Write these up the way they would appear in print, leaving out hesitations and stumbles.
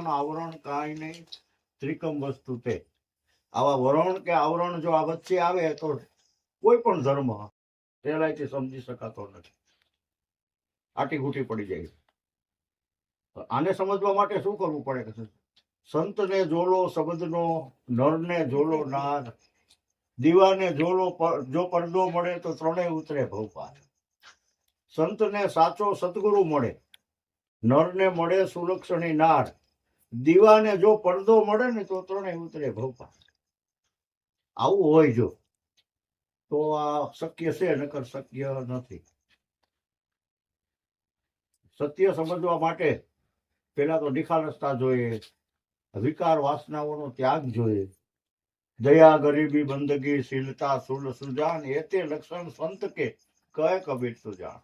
વરણ આવરણ કાંઈ નહીં, ત્રિકમ વસ્તુ તે. આવા વરણ કે આવરણ જો આ વચ્ચે આવે તો કોઈ પણ ધર્મ સહેલાઈથી સમજી શકાતો નથી, આટી ઘૂટી પડી જાય. આને સમજવા માટે શું કરવું પડે? સંતને જોલો શબ્દનો, નરને જોલો નાર, દીવાને જોલો જો પડદો મળે તો ત્રણેય ઉતરે ભવપાર. સંતને સાચો સદગુરુ મળે, નરને મળે સુલક્ષણી નાર, દીવાને જો પડદો મળે ને તો ત્રણેય ઉતરે ભવપાર. આવું હોય જો તો આ શક્ય છે, નકર શક્ય નથી. સત્ય સમજવા માટે પેલા તો નિખાલસતા જોઈએ, વિકાર વાસનાઓનો ત્યાગ જોઈએ, દયા ગરીબી બંદગી શીલતા સુલ સુજાન, એ તે લક્ષણ સંત કે કહે કબીર સુજાન.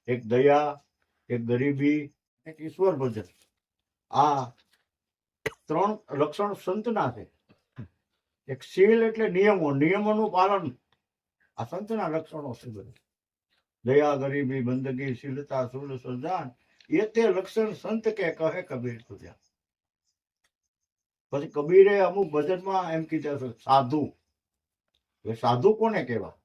એક દયા, એક ગરીબી, એક ઈશ્વર ભજન, આ ત્રણ લક્ષણ સંતના છે. એક શીલ એટલે નિયમો, નિયમોનું પાલન, આ સંતના લક્ષણો છે બધા. દયા ગરીબી બંદગી શીલતા સુલ સુજાન, એ તે લક્ષણ સંત કે કહે કબીર સુજાન. પછી કબીરે અમુક ભજનમાં એમ કીધા છે સાધુ. એ સાધુ કોને કહેવા?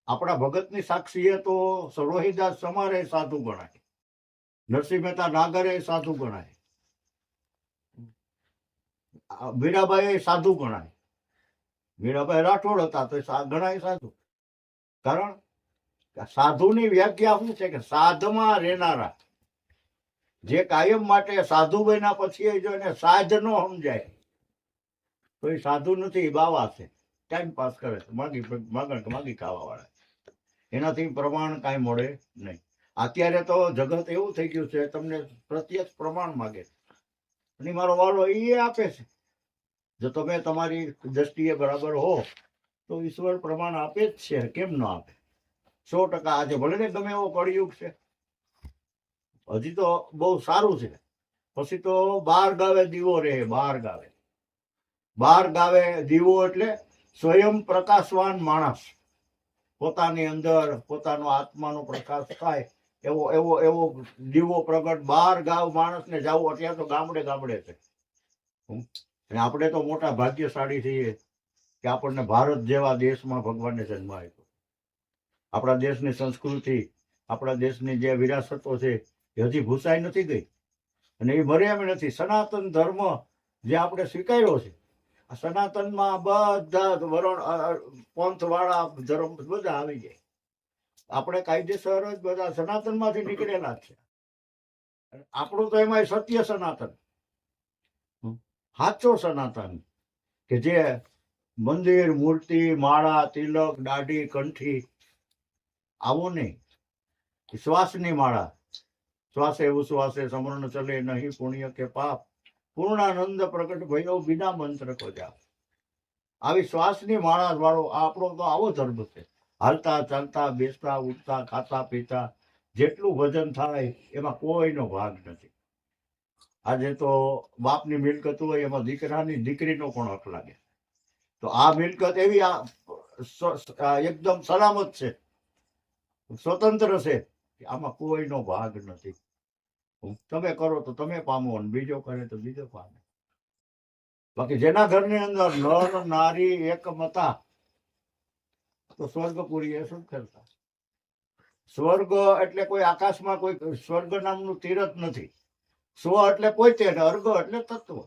આપણા ભગતની સાક્ષીએ તો સરોહિદાસ સમારે સાધુ ગણાય, નરસિંહ મહેતા નાગરે સાધુ ગણાય, મીરાબાઈ સાધુ ગણાય. મીરાબાઈ રાઠોડ હતા તો ગણાય સાધુ. કારણ સાધુની વ્યાખ્યા શું છે કે સાધમાં રહેનારા, જે કાયમ માટે સાધુ બન્યા પછી જો એને સાધ નો સમજાય તો એ સાધુ નથી, બાવા છે, ટાઈમ પાસ કરે છે, માગી ખાવા વાળા. એનાથી પ્રમાણ કાંઈ મળે નહીં. અત્યારે તો જગત એવું થઈ ગયું છે, તમને પ્રત્યક્ષ પ્રમાણ માગે અને મારો વાલો એ આપે છે. જો તમે તમારી દ્રષ્ટિએ બરાબર હો તો ઈશ્વર પ્રમાણ આપે જ છે, કેમ ન આપે? 100%. આજે ભલે ને ગમે એવો કળિયુગ છે, હજી તો બહુ સારું છે. પછી તો 12 ગાવે દીવો રહે, 12 ગાવે. 12 ગાવે દીવો એટલે સ્વયં પ્રકાશવાન માણસ, પોતાની અંદર પોતાનો આત્માનો પ્રકાશ થાય એવો એવો એવો દીવો પ્રગટ 12 ગાવ માણસને જાવું. અત્યારે તો ગામડે ગામડે છે. અને આપણે તો મોટા ભાગ્યશાળી છીએ કે આપણને ભારત જેવા દેશમાં ભગવાનને જન્મ આપ્યો. આપણા દેશની સંસ્કૃતિ, આપણા દેશની જે વિરાસતો છે એ હજી ભૂસાઈ નથી ગઈ અને એ મરે એમ નથી. સનાતન ધર્મ જે આપણે સ્વીકાર્યો છે, આ સનાતનમાં બધા વરણ પંથ વાળા ધર્મ બધા આવી જાય. આપણે કાયદેસર જ બધા સનાતનમાંથી નીકળેલા જ છે. આપણું તો એમાં સત્ય સનાતન, સાચો સનાતન, કે જે મંદિર, મૂર્તિ, માળા, તિલક, દાઢી, કંઠી આવું નહીં. શ્વાસની માળા, શ્વાસે ઉશ્વાસે સમરણ ચલે નહીં પુણ્ય કે પાપ, પૂર્ણાનંદ પ્રગટ ભયો બિના મંત્ર કો જાપ. આવી શ્વાસની માળા વાળો આપણો તો આવો ધર્મ છે. હાલતા ચાલતા બેસતા ઉઠતા ખાતા પીતા જેટલું ભજન થાય એમાં કોઈનો ભાગ નથી. આજે તો બાપની મિલકત હોય એમાં દીકરાની દીકરીનો પણ હક લાગે. તો આ મિલકત એવી એકદમ સલામત છે, સ્વતંત્ર છે, આમાં કોઈનો ભાગ નથી. તમે કરો તો તમે પામો અને બીજો કરે તો બીજો પામે. બાકી જેના ઘરની અંદર નર નારી એક મતા તો સ્વર્ગપુરી એ શું કરતા? સ્વર્ગ એટલે કોઈ આકાશમાં કોઈ સ્વર્ગ નામનું તીરથ નથી. સ્વ એટલે પોતે, અર્ગ એટલે તત્વ.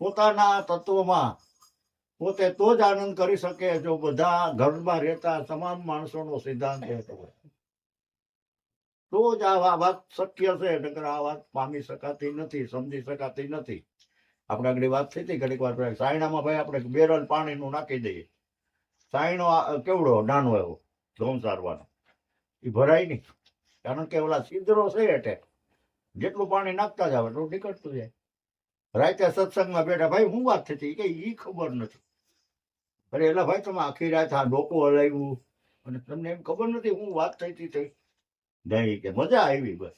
પોતાના તત્વમાં પોતે તો જ આનંદ કરી શકે જો બધા ઘરમાં રહેતા તમામ માણસોનો સિદ્ધાંત રહેતો હોય, તો જ આ વાત શક્ય છે. નકર આ વાત પામી શકાતી નથી, સમજી શકાતી નથી. આપણે આગળ વાત થઈ હતી ઘડીક વાર પહેલા, સાયણામાં ભાઈ આપણે બેરલ પાણીનું નાખી દઈએ, સાયણો કેવડો નાનો એવો ઘઉં સારવાનો, એ ભરાય નહીં. કારણ કે ઓલા છિદ્રો છે એટલે જેટલું પાણી નાખતા જાવ એટલું નીકળતું જાય. રાતે સત્સંગમાં બેઠા, ભાઈ હું વાત થતી કે ઈ ખબર નથી. અરે એલા ભાઈ તમે આખી રાત આ ડોકો હલાવ્યું અને તમને એમ ખબર નથી હું વાત થઈ હતી? નહીં, કે મજા આવી બસ.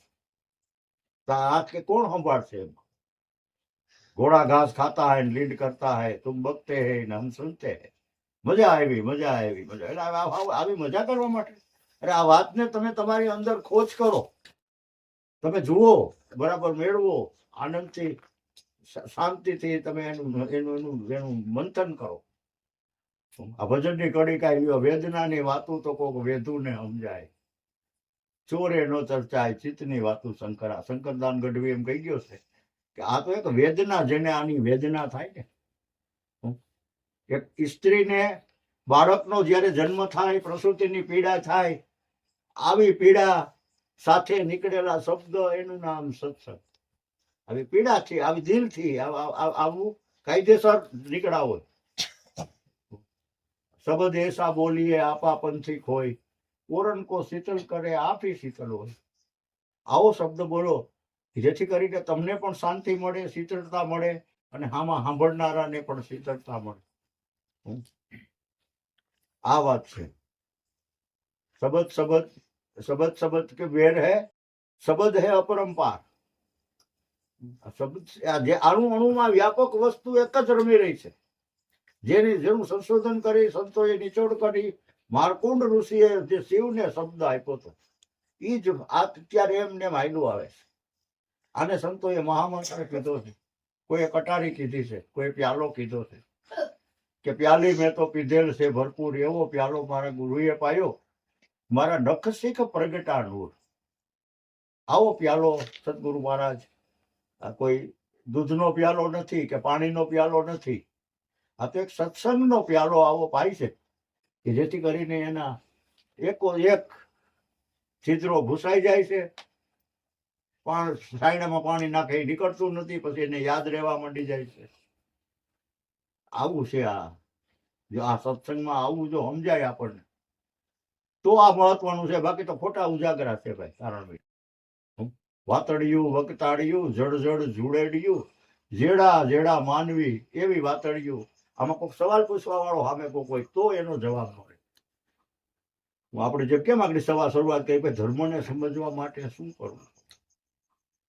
આ કે કોણ સંભાળશે? એમ ઘોડા ઘાસ ખાતા હૈ, લીડ કરતા હૈ, તુમ બકતે હૈ ને હમ સુનતે હૈ. મજા આવી, મજા આવી, મજા. એટલે આવી મજા કરવા માટે અરે આ વાતને તમે તમારી અંદર ખોજ કરો. તમે જુઓ, બરાબર મેળવો, આનંદથી શાંતિથી તમે એનું એનું એનું એનું મંથન કરો. આ ભજનની કડી કાંઈ વેદનાની વાતું તો કોક વેધુને સમજાય, ચોરે નો ચર્ચાય ચિત્તની વાતું શંકરા. શંકરદાન ગઢવી એમ કહી ગયો છે કે આ તો એક વેદના, જેને આની વેદના થાય ને. એક સ્ત્રીને બાળકનો જ્યારે જન્મ થાય, પ્રસૂતિની પીડા થાય, આવી પીડા સાથે નીકળેલા શબ્દ, એનું નામ સત્સંગ. આવી પીડાથી, આવી દિલથી આવું કાયદેસર નીકળ્યા હોય. શબ્દ એસા બોલીએ આપા પંથિક હોય, ઓરણ કો શીતલ કરે આપી શીતલ હોય. આવો શબ્દ બોલો જેથી કરીને તમને પણ શાંતિ મળે, શીતળતા મળે, અને આમાં સાંભળનારાને પણ શીતળતા મળે. આ વાત છે. શબ્દ શબ્દ શબ્દ શબ્દ કે વેર હે, શબ્દ હે અપરંપાર. શબ્દ જે અણુ અણુમાં વ્યાપક વસ્તુ એક જ રમી રહી છે, જેનું સંશોધન કરી સંતોએ નિચોડ કરી. માર્કોંડ ઋષિએ જે શિવને શબ્દ આપ્યો હતો, એ જ અત્યારે એમને હાલ્યું આવે છે. આને સંતોએ મહામંત્ર કીધો છે. કોઈએ કટારી કીધી છે, કોઈ પ્યાલો કીધો છે કે પ્યાલી મેં તો પીધેલ છે ભરપૂર, એવો પ્યાલો મારા ગુરુએ પાયો, મારા નખ શીખ પ્રગટા નૂર. આવો પ્યાલો સદગુરુ મહારાજ, આ કોઈ દૂધનો પ્યાલો નથી કે પાણીનો પ્યાલો નથી, આ તો એક સત્સંગનો પ્યાલો આવો પાય છે કે જેથી કરીને એના એકો એક છિદ્રો ઘૂસાઈ જાય છે. પણ સાયણામાં પાણી નાખે નીકળતું નથી, પછી એને યાદ રહેવા માંડી જાય છે. આવું છે આ. જો આ સત્સંગમાં આવું જો સમજાય આપણને તો આ મહત્વનું છે. બાકી તો ખોટા ઉજાગરા છે ભાઈ. કારણ વાતડિયું વકતાડિયું જડ જડ જુડેડિયું, જેડા જેડા માનવી એવી વાતડિયું. આમાં કોઈ સવાલ પૂછવા વાળો સામે કોઈ હોય તો એનો જવાબ મળે. આપણે જે કેમ આગળ શરૂઆત કરી, ભાઈ ધર્મને સમજવા માટે શું કરવું?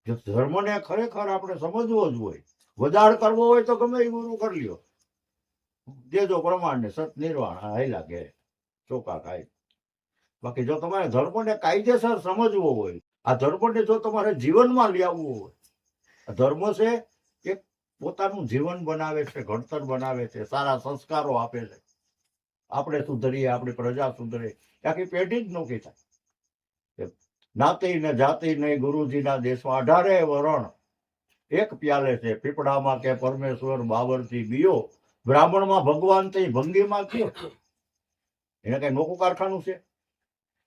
જો ધર્મને ખરેખર આપણે સમજવો જ હોય, વધાર કરવો હોય તો ગમે એ ગુરુ કરી લ્યો, દેજો પ્રમાણને સત નિર્વાણ હાયલા ઘેર ચોકા ખાય. બાકી જો તમારે ધર્મને કાયદેસર સમજવો હોય, આ ધર્મને જો તમારે જીવનમાં લઈ આવવું હોય, ધર્મ છે એ પોતાનું જીવન બનાવે છે, ઘડતર બનાવે છે, સારા સંસ્કારો આપે છે. આપણે સુધરીએ, આપણી પ્રજા સુધરે, આખી પેઢી જ નોખી થાય. નાતી ને જાતિ નહીં ગુરુજીના દેશમાં 18 વરણ એક પ્યાલે છે, પીપળામાં કે પરમેશ્વર બાબરથી બીયો, બ્રાહ્મણમાં ભગવાન તે ભંગીમાં કયો. એને કઈ નોખું કારખાનું છે?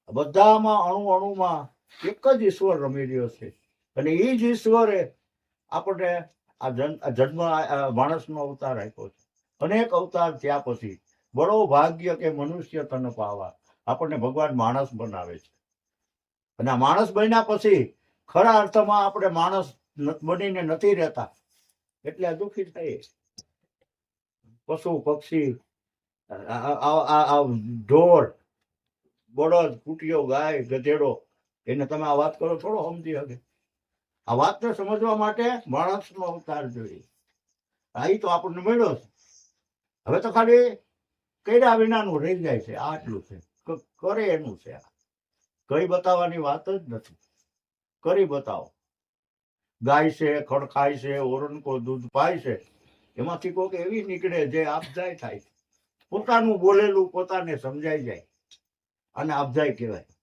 બધામાં અણુ અણુમાં એક જ ઈશ્વર રમી રહ્યો છે. અને એ જ ઈશ્વરે આપણને આ જન્મ માણસનો અવતાર આપ્યો છે. અનેક અવતાર થયા પછી બળો ભાગ્ય કે મનુષ્ય તન પાવા, આપણને ભગવાન માણસ બનાવે છે. અને આ માણસ બન્યા પછી ખરા અર્થમાં આપણે માણસ બનીને નથી રહેતા, એટલે આ દુઃખી થાય. પશુ પક્ષી, ઢોર, બળદ, કૂટિયો, ગાય, ગધેડો, એને તમે આ વાત કરો થોડો સમજી શકે? આ વાતને સમજવા માટે માણસનો અવતાર જોઈએ. આ તો આપણને મળ્યો છે. હવે તો ખાલી કર્યા વિનાનું રહી જાય છે. આટલું છે, કરે એનું છે. આ કઈ બતાવવાની વાત જ નથી. કરી બતાવો. ગાય છે, ખડખાય છે, ઓરણકો દૂધ પાય છે, એમાંથી કોઈક એવી નીકળે જે આપજાય થાય. પોતાનું બોલેલું પોતાને સમજાઈ જાય, અને આપજાય કહેવાય.